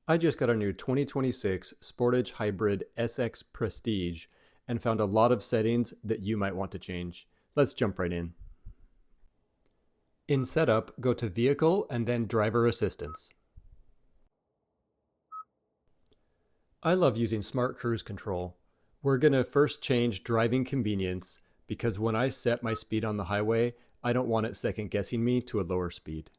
I just got a new 2026 Sportage Hybrid SX Prestige and found a lot of settings that you might want to change. Let's jump right in. In Setup, go to Vehicle and then Driver Assistance. I love using Smart Cruise Control. We're going to first change driving convenience because when I set my speed on the highway, I don't want it second guessing me to a lower speed.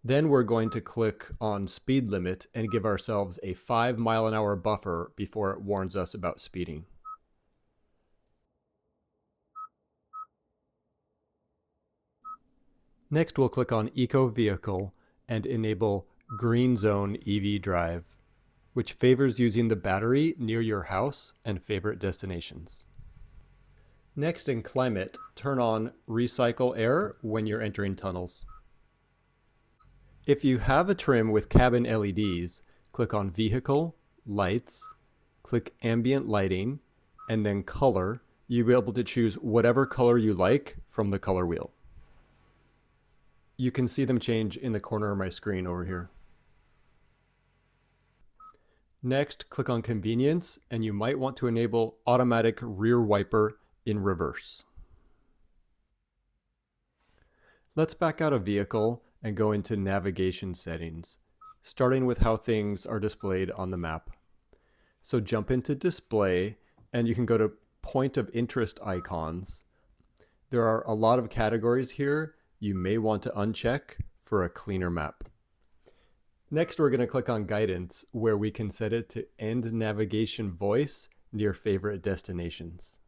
Then we're going to click on speed limit and give ourselves a 5-mile-an-hour buffer before it warns us about speeding. Next, we'll click on Eco Vehicle and enable Green Zone EV Drive, which favors using the battery near your house and favorite destinations. Next, in Climate, turn on Recycle Air when you're entering tunnels. If you have a trim with cabin LEDs, click on Vehicle, Lights, click Ambient Lighting, and then Color. You'll be able to choose whatever color you like from the color wheel. You can see them change in the corner of my screen over here. Next, click on Convenience, and you might want to enable Automatic Rear Wiper in reverse. Let's back out of Vehicle and go into Navigation Settings, starting with how things are displayed on the map. So jump into Display, and you can go to Point of Interest icons. There are a lot of categories here you may want to uncheck for a cleaner map. Next, we're going to click on Guidance, where we can set it to End Navigation Voice near favorite destinations.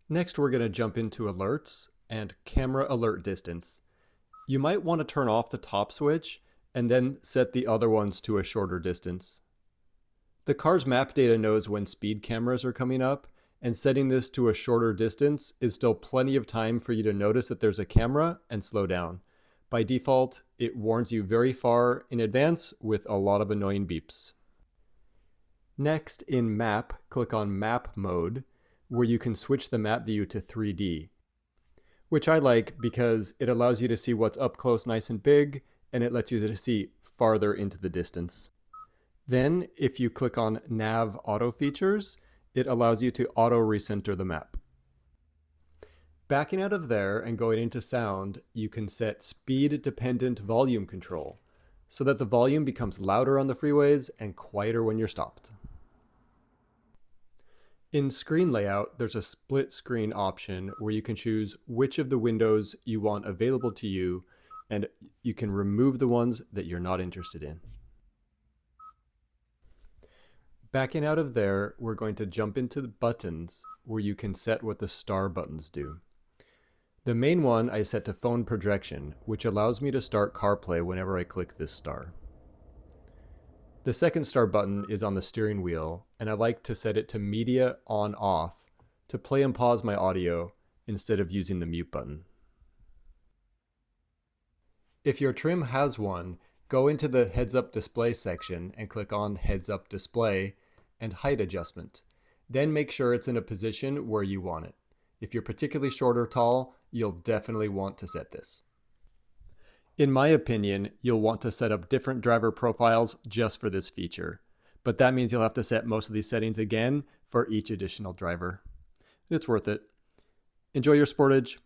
Next, we're going to jump into Alerts and Camera Alert Distance. You might want to turn off the top switch and then set the other ones to a shorter distance. The car's map data knows when speed cameras are coming up, and setting this to a shorter distance is still plenty of time for you to notice that there's a camera and slow down. By default, it warns you very far in advance with a lot of annoying beeps. Next, in Map, click on Map Mode, where you can switch the map view to 3D, which I like because it allows you to see what's up close nice and big, and it lets you to see farther into the distance. Then, if you click on Nav Auto Features, it allows you to auto recenter the map. Backing out of there and going into Sound, you can set speed-dependent volume control so that the volume becomes louder on the freeways and quieter when you're stopped. In Screen Layout, there's a split screen option where you can choose which of the windows you want available to you, and you can remove the ones that you're not interested in. Backing out of there, we're going to jump into the buttons where you can set what the star buttons do. The main one I set to phone projection, which allows me to start CarPlay whenever I click this star. The second star button is on the steering wheel, and I like to set it to media on off to play and pause my audio instead of using the mute button. If your trim has one, go into the Heads Up Display section and click on Heads Up Display and Height Adjustment. Then make sure it's in a position where you want it. If you're particularly short or tall, you'll definitely want to set this. In my opinion, you'll want to set up different driver profiles just for this feature, but that means you'll have to set most of these settings again for each additional driver. It's worth it. Enjoy your Sportage.